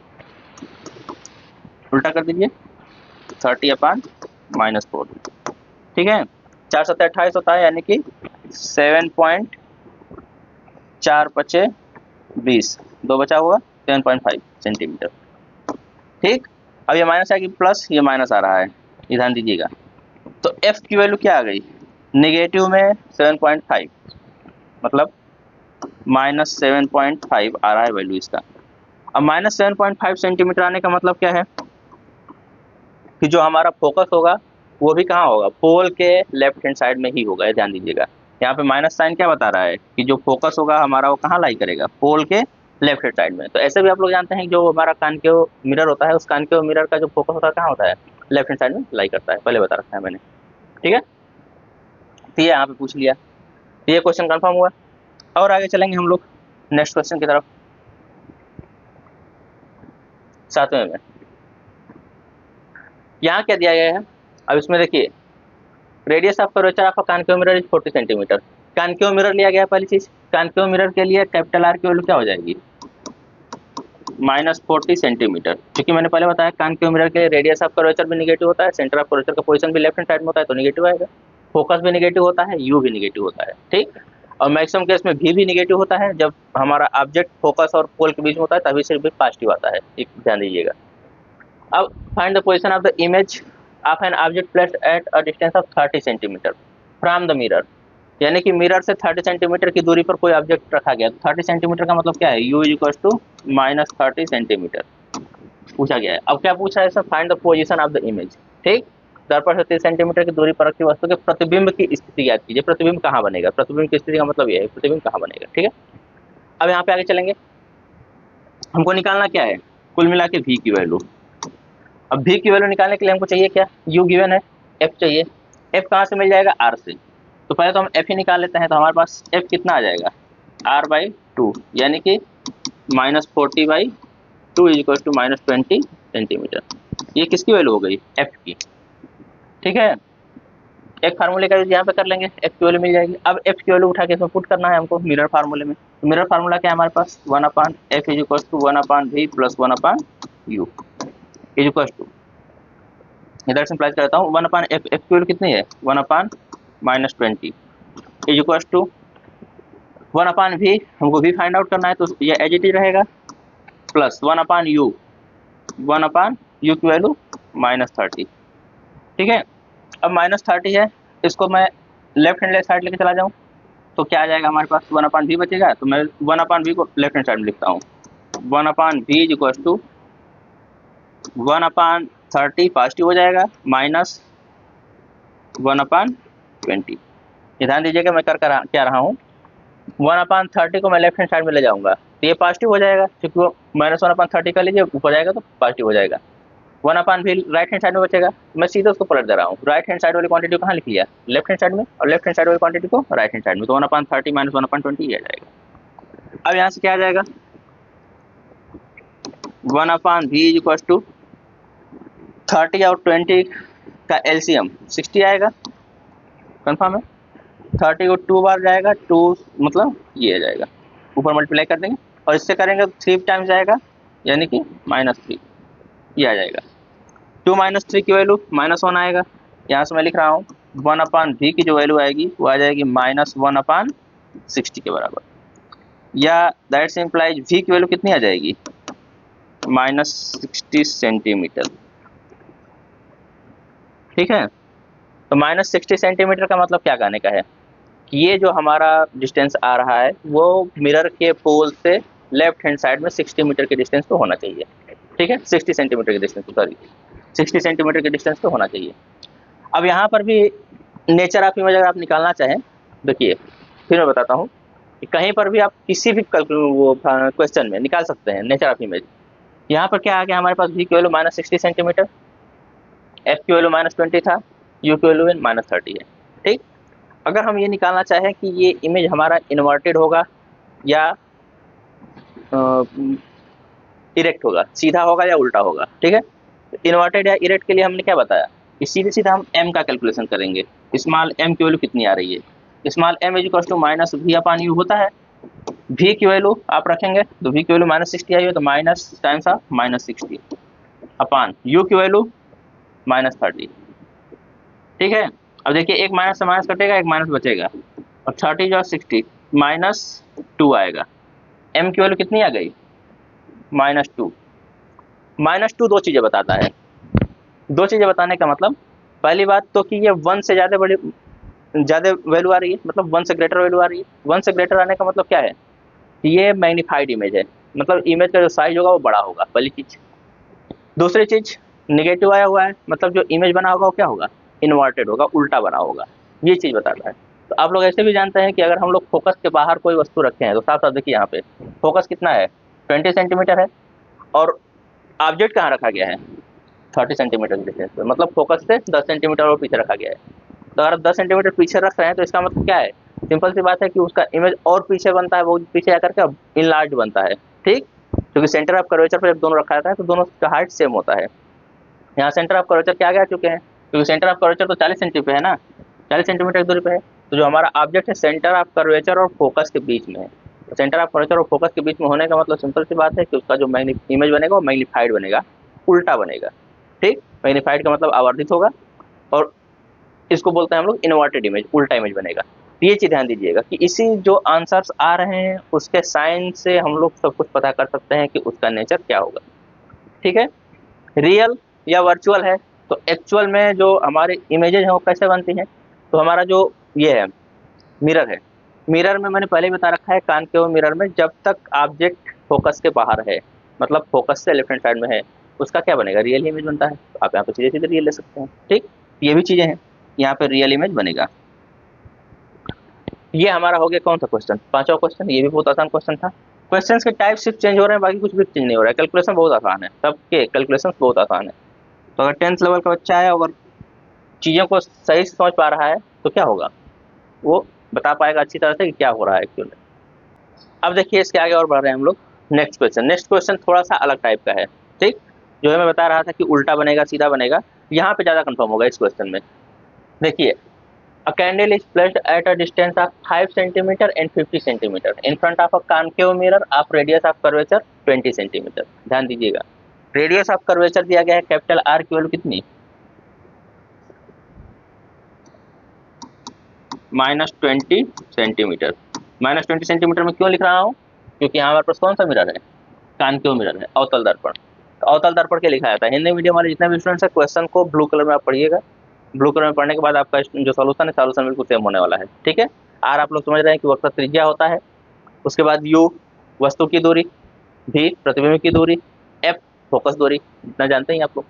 उल्टा कर दीजिए, 30/-40, ठीक है। 4 7 28 होता है, यानी कि 7.4×5 2 बचा हुआ 7.5 सेंटीमीटर, ठीक। अब ये माइनस आएगी प्लस, ये माइनस आ रहा है, ये ध्यान दीजिएगा। तो एफ की वैल्यू क्या आ गई, नेगेटिव में 7.5, मतलब -7.5 आ रहा है वैल्यू इसका। अब -7.5 सेंटीमीटर आने का मतलब क्या है कि जो हमारा फोकस होगा वो भी कहाँ होगा, पोल के लेफ्ट हैंड साइड में ही होगा, ये ध्यान दीजिएगा। यहाँ पे माइनस साइन क्या बता रहा है कि जो फोकस होगा हमारा वो कहाँ लाई करेगा, पोल के लेफ्ट हैंड साइड में। तो ऐसे भी आप लोग जानते हैं कि जो हमारा कॉनकेव मिरर होता है, उस कॉनकेव मिरर का जो फोकस होता है कहाँ होता है, लेफ्ट हैंड साइड में लाई करता है, पहले बता रखा है मैंने, ठीक है। तो ये यहाँ पे पूछ लिया, ये क्वेश्चन कंफर्म हुआ। और आगे चलेंगे हम लोग नेक्स्ट क्वेश्चन की तरफ, 7वें में। यहाँ क्या दिया गया है, अब इसमें देखिए, radius of curvature of concave mirror is 40 centimetre. Concave mirror लिया गया, पहली चीज कॉनकेव मिरर के लिए कैपिटल आर की वैल्यू क्या हो जाएगी, -40 सेंटीमीटर, क्योंकि मैंने पहले बताया कॉनकेव मिरर के रेडियस ऑफ कर्वेचर भी नेगेटिव होता है, सेंटर ऑफ कर्वेचर का पोजीशन भी लेफ्ट हैंड साइड में होता है तो नेगेटिव आएगा, फोकस भी नेगेटिव होता है, यू भी नेगेटिव होता है, ठीक। और मैक्सिमम केस में भी नेगेटिव होता है, जब हमारा ऑब्जेक्ट फोकस और पोल के बीच में होता है तभी सिर्फ भी पॉजिटिव आता है, एक ध्यान दीजिएगा। अब find the position of the image of an object placed at a distance of 30 centimetre from the mirror, यानी कि मिरर से 30 सेंटीमीटर की दूरी पर कोई ऑब्जेक्ट रखा गया। 30 सेंटीमीटर का मतलब क्या है, u = -30 सेंटीमीटर पूछा गया है। अब क्या पूछा है sir, find the position of the image, ठीक। दर्पण से 30 सेंटीमीटर की दूरी पर रखी वस्तु के प्रतिबिंब की स्थिति ज्ञात कीजिए। प्रतिबिंब कहाँ बनेगा, प्रतिबिंब की स्थिति का मतलब ये है प्रतिबिंब कहाँ बनेगा, ठीक है। अब यहाँ पे आगे चलेंगे, हमको निकालना क्या है, कुल मिला के v की वैल्यू। अब v की वैल्यू निकालने के लिए हमको चाहिए क्या, u गिवन है, f चाहिए। f कहाँ से मिल जाएगा, r से। तो पहले तो हम f ही निकाल लेते हैं, तो हमारे पास f कितना आ जाएगा, r/2, यानी कि -40/2 = -20 सेंटीमीटर। ये किसकी वैल्यू हो गई, f की, ठीक है। एक फार्मूले का यूज यहाँ पे कर लेंगे, f की वैल्यू मिल जाएगी। अब f की वैल्यू उठा के इसमें पुट करना है हमको मिरर फार्मूले में। तो मिरर फार्मूला क्या है हमारे पास, 1/f = 1/v + 1/u इधर सिंप्लाइज करता हूँ, 1/f, f की वैल्यू कितनी है, 1/-20 = 1/v, हमको v फाइंड आउट करना है, तो ये एज इट इज रहेगा, प्लस 1/u, 1/u की वैल्यू -30, ठीक है। अब -30 है, इसको मैं लेफ्ट हैंड साइड लेके चला जाऊँ तो क्या आ जाएगा हमारे पास, 1/v बचेगा, तो मैं 1/v को लेफ्ट हैंड साइड में लिखता हूँ, 1/v = 1/30 पॉजिटिव हो जाएगा, -1/20। ध्यान दीजिएगा मैं कर क्या रहा हूँ, 1/30 को मैं लेफ्ट हैंड साइड में ले जाऊंगा तो ये पॉजिटिव हो जाएगा, क्योंकि वो -1/30 कर लीजिए, ऊपर जाएगा तो पॉजिटिव हो जाएगा। 1/v राइट हैंड साइड में बचेगा, मैं सीधे उसको पलट दे रहा हूँ, राइट हैंड साइड वाली क्वांटिटी कहाँ लिख लिया, लेफ्ट हैंड साइड में, और लेफ्ट हैंड साइड वाली क्वांटिटी को राइट हैंड साइड में, तो 1/30 - 1/20 ये आ जाएगा। अब यहाँ से क्या आ जाएगा, 1/v = 30 और 20 का एलसीएम 60 आएगा, कंफर्म है। 30 को 2 बार जाएगा, 2 मतलब ये आ जाएगा, ऊपर मल्टीप्लाई कर देंगे और इससे करेंगे 3 टाइम्स जाएगा, यानी कि -3 ये आ जाएगा। 2 - 3 की वैल्यू -1 आएगा, यहाँ से मैं लिख रहा हूँ 1/v की जो वैल्यू आएगी वो आ जाएगी -1/60 के बराबर, या दैट्स इम्प्लाइज v की वैल्यू कितनी आ जाएगी, -60 सेंटीमीटर, ठीक है। तो -60 सेंटीमीटर का मतलब क्या कहने का है कि ये जो हमारा डिस्टेंस आ रहा है वो मिरर के पोल से लेफ्ट हैंड साइड में 60 मीटर के डिस्टेंस पे होना चाहिए, ठीक है, 60 सेंटीमीटर के डिस्टेंस, सॉरी 60 सेंटीमीटर के डिस्टेंस पे होना चाहिए। अब यहाँ पर भी नेचर ऑफ इमेज अगर आप निकालना चाहें, देखिए फिर मैं बताता हूँ कि कहीं पर भी आप किसी भी वो क्वेश्चन में निकाल सकते हैं नेचर ऑफ इमेज। यहाँ पर क्या आ गया हमारे पास, v की वैल्यू -60 सेंटीमीटर, f की वैल्यू -20 था, u की वैल्यू -30 है, ठीक। अगर हम ये निकालना चाहें कि ये इमेज हमारा इन्वर्टेड होगा या इरेक्ट होगा, सीधा होगा या उल्टा होगा, ठीक है। इन्वर्टेड या इरेक्ट के लिए हमने क्या बताया कि सीधे सीधा हम m का कैलकुलेशन करेंगे, स्मॉल m की वैल्यू कितनी आ रही है, स्मॉल m = -v/u होता है। v की वैल्यू आप रखेंगे तो v की वैल्यू -60 आई है, तो minus times of -60 upon u की वैल्यू -30। ठीक है, अब देखिए एक माइनस से माइनस कटेगा, एक माइनस बचेगा, और 30 जो 60 -2 आएगा। m की वैल्यू कितनी आ गई? -2। -2 दो चीज़ें बताता है। दो चीज़ें बताने का मतलब, पहली बात तो कि ये 1 से ज़्यादा वैल्यू आ रही है, मतलब 1 से ग्रेटर वैल्यू आ रही है। 1 से ग्रेटर आने का मतलब क्या है? ये मैग्नीफाइड इमेज है, मतलब इमेज का जो साइज होगा वो बड़ा होगा, पहली चीज़। दूसरी चीज़, नेगेटिव आया हुआ है, मतलब जो इमेज बना होगा वो क्या होगा? इन्वर्टेड होगा, उल्टा बना होगा। ये चीज़ बताता है। तो आप लोग ऐसे भी जानते हैं कि अगर हम लोग फोकस के बाहर कोई वस्तु रखे हैं तो साफ साफ देखिए यहाँ पे फोकस कितना है? 20 सेंटीमीटर है, और ऑब्जेक्ट कहाँ रखा गया है? 30 सेंटीमीटर की डिस्टेंस पे, मतलब फोकस से 10 सेंटीमीटर और पीछे रखा गया है। तो अगर आप 10 सेंटीमीटर पीछे रख रहे हैं तो इसका मतलब क्या है? सिंपल सी बात है कि उसका इमेज और पीछे बनता है, वो पीछे आकर के इनलार्ज बनता है। ठीक, क्योंकि सेंटर ऑफ कर्वेचर पर जब दोनों रखा जाता है तो दोनों का हाइट सेम होता है। यहाँ सेंटर ऑफ कर्वेचर के आगे आ चुके हैं, क्योंकि सेंटर ऑफ कर्वेचर तो 40 सेंटी पे है ना, 40 सेंटीमीटर की दूरी पे है। तो जो हमारा ऑब्जेक्ट है सेंटर ऑफ कर्वेचर और फोकस के बीच में है। तो सेंटर ऑफ कर्वेचर और फोकस के बीच में होने का मतलब सिंपल सी बात है कि उसका जो इमेज बनेगा वो मैग्नीफाइड बनेगा, उल्टा बनेगा। ठीक, मैग्नीफाइड का मतलब आवर्धित होगा, और इसको बोलते हैं हम लोग इन्वर्टेड इमेज, उल्टा इमेज बनेगा। तो ये चीज़ ध्यान दीजिएगा कि इसी जो आंसर्स आ रहे हैं उसके साइन से हम लोग सब कुछ पता कर सकते हैं कि उसका नेचर क्या होगा। ठीक है, रियल या वर्चुअल है, तो एक्चुअल में जो हमारे इमेजेज हैं वो कैसे बनती हैं? तो हमारा जो ये है मिरर है, मिरर में मैंने पहले ही बता रखा है, कॉनकेव मिरर में जब तक ऑब्जेक्ट फोकस के बाहर है, मतलब फोकस से लेफ्ट हैंड साइड में है, उसका क्या बनेगा? रियल इमेज बनता है। तो आप यहाँ पे सीधे सीधे रियल ले सकते हैं। ठीक, ये भी चीज़ें हैं, यहाँ पे रियल इमेज बनेगा। ये हमारा हो गया कौन सा क्वेश्चन? पांचवा क्वेश्चन। ये भी बहुत आसान क्वेश्चन था। क्वेश्चन के टाइप सिर्फ चेंज हो रहे हैं, बाकी कुछ भी चेंज नहीं हो रहा है। कैलकुलेशन बहुत आसान है, सबके कैलकुलेशन बहुत आसान है। तो अगर 10th लेवल का बच्चा है और चीज़ों को सही से समझ पा रहा है तो क्या होगा? वो बता पाएगा अच्छी तरह से कि क्या हो रहा है एक्चुअली। अब देखिए इसके आगे और बढ़ रहे हैं हम लोग। Next question. नेक्स्ट क्वेश्चन थोड़ा सा अलग टाइप का है। ठीक, जो है मैं बता रहा था कि उल्टा बनेगा सीधा बनेगा, यहाँ पे ज़्यादा कंफर्म होगा इस क्वेश्चन में। देखिए, a candle is placed at a distance of 5 centimeter and 50 centimeter in front of a concave mirror of radius of curvature 20 centimeter। ध्यान दीजिएगा, रेडियस ऑफ कर्वेचर दिया गया है कैपिटल आर की वैल्यू कितनी? -20 सेंटीमीटर। -20 सेंटीमीटर में क्यों लिख रहा हूँ? क्योंकि यहाँ हमारे पास कौन सा मिरर है? कॉनकेव मिरर है, अवतल दर्पण। तो अवतल दर्पण क्या लिखा जाता है? हिंदी मीडियम वाले जितने भी स्टूडेंट्स हैं क्वेश्चन को ब्लू कलर में आप पढ़िएगा। ब्लू कलर में पढ़ने के बाद आपका जो सॉल्यूशन है, सॉल्यूशन बिल्कुल सेम होने वाला है। ठीक है, आर आप लोग समझ रहे हैं कि वक्र त्रिज्या होता है, उसके बाद यू वस्तु की दूरी, भी प्रतिबिंब की दूरी, एफ फोकस दूरी, इतना जानते हैं आप लोग,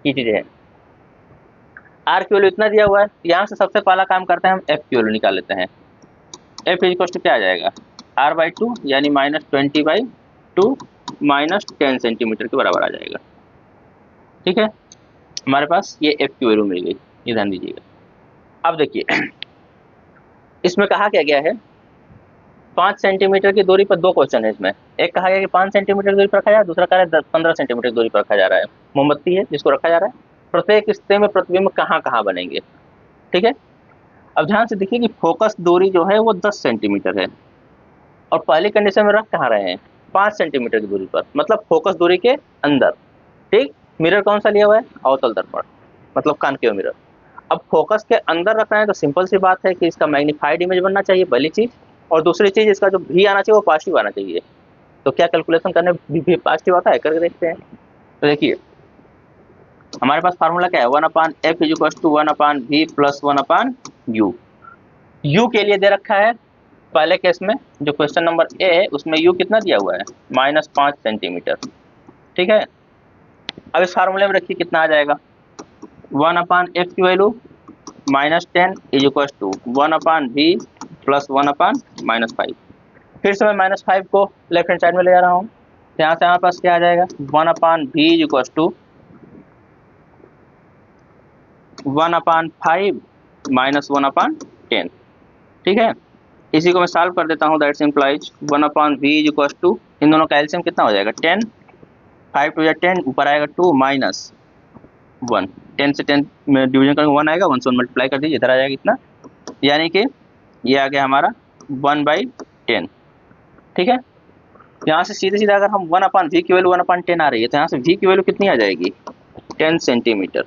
ये चीजें हैं। आर की वैल्यू इतना दिया हुआ है, यहाँ से सबसे पहला काम करते हैं हम एफ की वैल्यू निकाल लेते हैं। एफ इज टू क्या आ जाएगा? r/2 यानी -20/2 -10 सेंटीमीटर के बराबर आ जाएगा। ठीक है, हमारे पास ये एफ की वैल्यू मिल गई, ये ध्यान दीजिएगा। अब देखिए इसमें कहा क्या गया है, 5 सेंटीमीटर की दूरी पर दो क्वेश्चन है इसमें। एक कहा गया कि 5 सेंटीमीटर की दूरी पर रखा जाए, दूसरा कहा है 15 सेंटीमीटर की दूरी पर रखा जा रहा है। मोमबत्ती है जिसको रखा जा रहा है, प्रत्येक स्थिति में प्रतिबिंब कहाँ कहाँ बनेंगे। ठीक है, अब ध्यान से देखिए कि फोकस दूरी जो है वो 10 सेंटीमीटर है, और पहली कंडीशन में रख कहाँ रहे हैं? 5 सेंटीमीटर की दूरी पर, मतलब फोकस दूरी के अंदर। ठीक, मिरर कौन सा लिया हुआ है? अवतल दर्पण, मतलब कॉनकेव मिरर। अब फोकस के अंदर रख रहे हैं तो सिंपल सी बात है कि इसका मैग्नीफाइड इमेज बनना चाहिए, पहली चीज। और दूसरी चीज, इसका जो भी आना चाहिए वो पॉजिटिव आना चाहिए। तो क्या कैलकुलेशन करने भी पॉजिटिव आता है? करके देखते हैं। तो देखिए हमारे पास फार्मूला क्या है, 1/f = 1/v + 1/u। u के लिए दे रखा है पहले केस में, जो क्वेश्चन नंबर ए है उसमें u कितना दिया हुआ है? -5 सेंटीमीटर। ठीक है, अब इस फार्मूले में रखिए कितना आ जाएगा, 1/f की वैल्यू -10 = 1/v + 1/-5। फिर से मैं -5 को लेफ्ट हैंड साइड में ले जा रहा हूँ, तो यहाँ से हमारे पास क्या आ जाएगा, 1/v = 1/5 - 1/10। ठीक है, इसी को मैं सॉल्व कर देता हूँ। दैट्स इम्प्लाइज 1/v = इन दोनों का एलसीएम कितना हो जाएगा? 10, 5 × 10 ऊपर आएगा 2 - 1, 10 से 10 में डिवीजन करेंगे 1 आएगा, 1 से 1 मल्टीप्लाई कर दीजिए, इधर आ जाएगा इतना, यानी कि ये आ गया हमारा 1/10। ठीक है, यहाँ से सीधे सीधा अगर हम 1/v की वैल्यू 1/10 आ रही है, तो यहाँ से v की वैल्यू कितनी आ जाएगी? 10 सेंटीमीटर।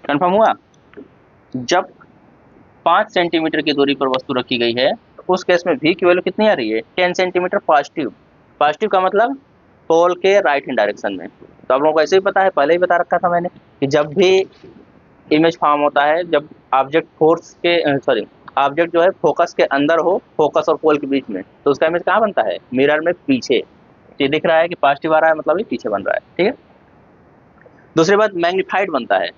कंफर्म हुआ? जब 5 सेंटीमीटर की दूरी पर वस्तु रखी गई है उस केस में v की वैल्यू कितनी आ रही है? 10 सेंटीमीटर पॉजिटिव। पॉजिटिव का मतलब पोल के राइट हैंड डायरेक्शन में। तो आप लोगों को ऐसे ही पता है, पहले ही बता रखा था मैंने कि जब भी इमेज फॉर्म होता है, जब ऑब्जेक्ट फोर्स के सॉरी ऑब्जेक्ट जो है फोकस के अंदर हो, फोकस और पोल के बीच में, तो उसका इमेज कहाँ बनता है? मिरर में पीछे। ये दिख रहा है कि पॉजिटिव आ रहा है, मतलब ये पीछे बन रहा है। ठीक है। दूसरी बात, मैग्नीफाइड बनता है।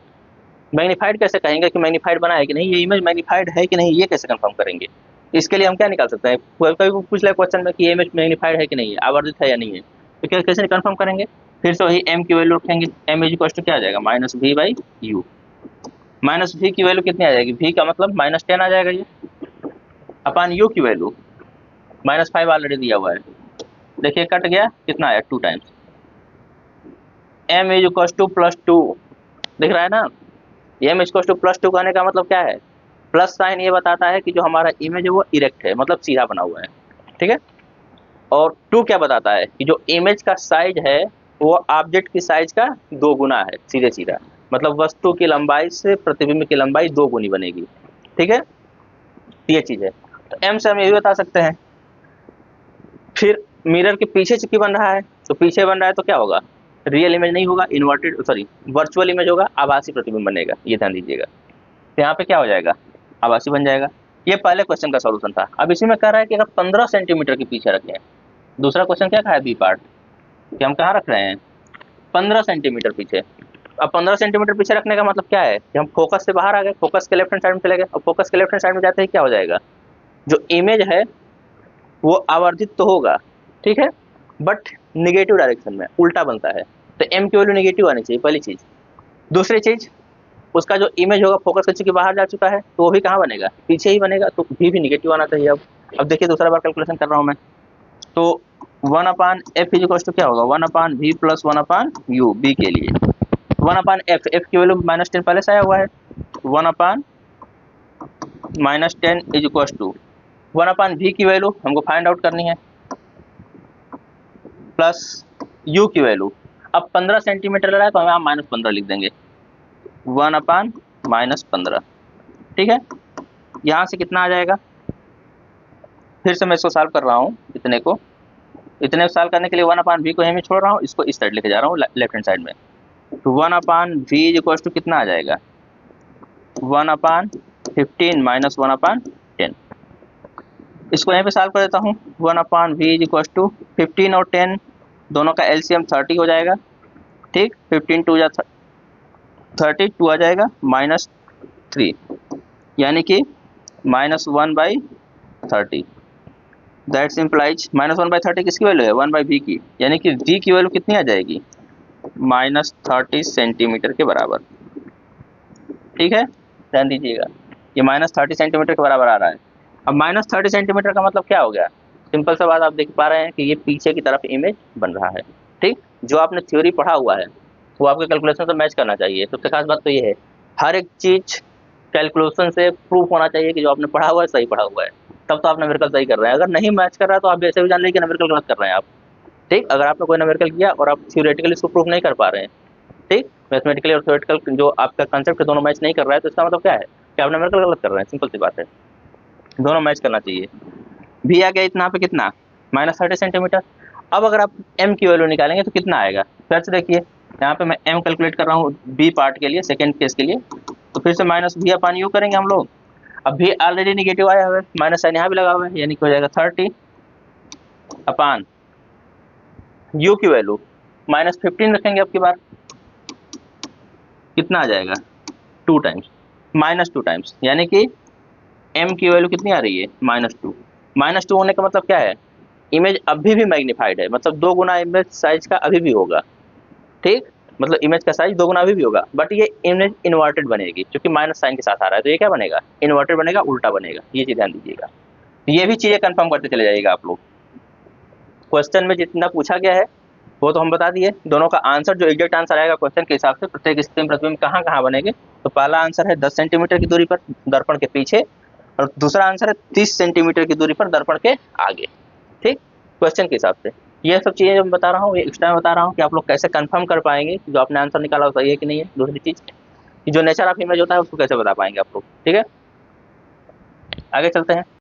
मैग्नीफाइड कैसे कहेंगे कि मैग्नीफाइड बना है कि नहीं, ये इमेज मैग्नीफाइड है कि नहीं, ये कैसे कंफर्म करेंगे? इसके लिए हम क्या निकाल सकते हैं? कोई पूछ ले क्वेश्चन में कि ये इमेज मैग्नीफाइड है कि नहीं है, आवर्धित है या नहीं है, तो क्या कैसे कंफर्म करेंगे? फिर से वही m की वैल्यू रखेंगे। m इज इक्वल टू क्या आ जाएगा? Minus v by u. Minus v की वैल्यू कितनी आ जाएगी? v का मतलब -10 आ जाएगा ये, अपान u की वैल्यू -5 ऑलरेडी दिया हुआ है। देखिए कट गया, कितना आया? 2 times. m is equal to +2 दिख रहा है ना? m इज इक्वल टू +2 कहने का मतलब क्या है? प्लस साइन ये बताता है कि जो हमारा इमेज है वो इरेक्ट है, मतलब सीधा बना हुआ है। ठीक है। और 2 क्या बताता है कि जो इमेज का साइज है वो ऑब्जेक्ट की साइज का 2 गुना है, सीधे सीधा, मतलब वस्तु की लंबाई से प्रतिबिंब की लंबाई 2 गुनी बनेगी। ठीक है, ये चीज है। तो m से हम ये भी बता सकते हैं। फिर मिरर के पीछे चूंकि बन रहा है, तो पीछे बन रहा है तो क्या होगा? रियल इमेज नहीं होगा, इन्वर्टेड सॉरी वर्चुअल इमेज होगा, आभासी प्रतिबिंब बनेगा। ये ध्यान दीजिएगा। तो यहाँ पे क्या हो जाएगा? आभासी बन जाएगा। ये पहले क्वेश्चन का सॉल्यूशन था। अब इसी में कह रहा है कि अगर 15 सेंटीमीटर के पीछे रखें, दूसरा क्वेश्चन क्या कहा है बी पार्ट, कि हम कहाँ रख रहे हैं? 15 सेंटीमीटर पीछे। अब 15 सेंटीमीटर पीछे रखने का मतलब क्या है कि हम फोकस से बाहर आ गए, फोकस के लेफ्ट हैंड साइड में चले गए। और फोकस के लेफ्ट हैंड साइड में जाते ही क्या हो जाएगा? जो इमेज है वो आवर्धित तो होगा, ठीक है, बट निगेटिव डायरेक्शन में, उल्टा बनता है। तो m की वैल्यू निगेटिव आनी चाहिए, पहली चीज। दूसरी चीज, उसका जो इमेज होगा फोकस कर चुके बाहर जा चुका है, तो वो भी कहाँ बनेगा? पीछे ही बनेगा, तो भी निगेटिव आना चाहिए। अब देखिए दूसरा बार कैलकुलेशन कर रहा हूँ मैं, तो 1/f इज इक्वल टू क्या होगा? 1/v प्लस 1/u b के लिए 1/f, f की वैल्यू -10 पहले से आया हुआ है। 1/-10 इज इक्वल टू 1/v की वैल्यू हमको फाइंड आउट करनी है, प्लस u की वैल्यू। अब 15 सेंटीमीटर ले रहा है तो हम यहाँ -15 लिख देंगे, 1/-15। ठीक है, यहाँ से कितना आ जाएगा? फिर से मैं इसको सॉल्व कर रहा हूँ, इतने को सॉल्व करने के लिए 1/v को यहीं छोड़ रहा हूँ, इसको इस साइड लेके जा रहा हूँ, लेफ्ट हैंड साइड में। तो 1/v इज इक्वल टू कितना आ जाएगा? 1/15 माइनस 1/10। इसको यहीं पे सॉल्व कर देता हूँ। 1/v इज इक्वल टू 15 और 10 दोनों का एलसीएम 30 हो जाएगा। ठीक, 15 2 30, 2 आ जाएगा -3, यानी कि -1/30। दैट्स इम्प्लाइज -1/30 किसकी वैल्यू है? 1/v की, यानी कि v की वैल्यू कितनी आ जाएगी? -30 सेंटीमीटर के बराबर। ठीक है, ध्यान दीजिएगा, ये -30 सेंटीमीटर के बराबर आ रहा है। अब -30 सेंटीमीटर का मतलब क्या हो गया? सिंपल सा बात, आप देख पा रहे हैं कि ये पीछे की तरफ इमेज बन रहा है। ठीक, जो आपने थ्योरी पढ़ा हुआ है वो आपके कैलकुलेशन से मैच करना चाहिए। सबसे खास बात तो ये है, हर एक चीज कैलकुलेशन से प्रूफ होना चाहिए कि जो आपने पढ़ा हुआ है सही पढ़ा हुआ है, तब तो आप नंबरिकल सही कर रहे हैं। अगर नहीं मैच कर रहा है तो आप ऐसे भी जान लीजिए कि नंबरिकल गलत कर रहे हैं आप। ठीक, अगर आपने कोई नंबरिकल किया और आप थ्योरेटिकली इसको प्रूफ नहीं कर पा रहे हैं, ठीक, मैथमेटिकली और थ्योरेटिकल जो आपका कंसेप्ट दोनों मैच नहीं कर रहा है, तो इसका मतलब क्या है कि आप नंबरिकल गलत कर रहे हैं। सिंपल सी बात है, दोनों मैच करना चाहिए। भी आ गया इतना पे कितना? -30 सेंटीमीटर। अब अगर आप m की वैल्यू निकालेंगे तो कितना आएगा? फिर से देखिए, यहाँ पे मैं m कैलकुलेट कर रहा हूँ b पार्ट के लिए, सेकेंड केस के लिए। तो फिर से -v/u करेंगे हम लोग। अब भी ऑलरेडी निगेटिव आया हुआ है, माइनस साइन यहाँ भी लगा हुआ है, यानी कि हो जाएगा 30/u की वैल्यू -15 रखेंगे। अब की बार कितना आ जाएगा? 2 टाइम्स, -2 टाइम्स, यानी कि m की वैल्यू कितनी आ रही है? -2। -2 होने का मतलब क्या है? इमेज अभी भी मैग्नीफाइड है, मतलब 2 गुना इमेज साइज का अभी भी होगा। ठीक, मतलब इमेज का साइज 2 गुना अभी भी होगा, बट ये इमेज इन्वर्टेड बनेगी, क्योंकि माइनस साइन के साथ आ रहा है। तो ये क्या बनेगा? इन्वर्टेड बनेगा, उल्टा बनेगा। ये चीज ध्यान दीजिएगा। ये भी चीजें कंफर्म करते चले जाइएगा आप लोग। क्वेश्चन में जितना पूछा गया है वो तो हम बता दिए। दोनों का आंसर जो एग्जैक्ट आंसर आएगा क्वेश्चन के हिसाब से, प्रत्येक स्थिति में प्रतिबिंब कहाँ कहाँ बनेंगे, तो पहला आंसर है 10 सेंटीमीटर की दूरी पर दर्पण के पीछे, और दूसरा आंसर है 30 सेंटीमीटर की दूरी पर दर्पण के आगे। ठीक, क्वेश्चन के हिसाब से ये सब चीजें जो मैं बता रहा हूँ, ये एक्स्ट्रा में बता रहा हूँ कि आप लोग कैसे कंफर्म कर पाएंगे कि जो आपने आंसर निकाला वो सही है कि नहीं है। दूसरी चीज, कि जो नेचर ऑफ इमेज होता है उसको कैसे बता पाएंगे आप लोग। ठीक है, आगे चलते हैं।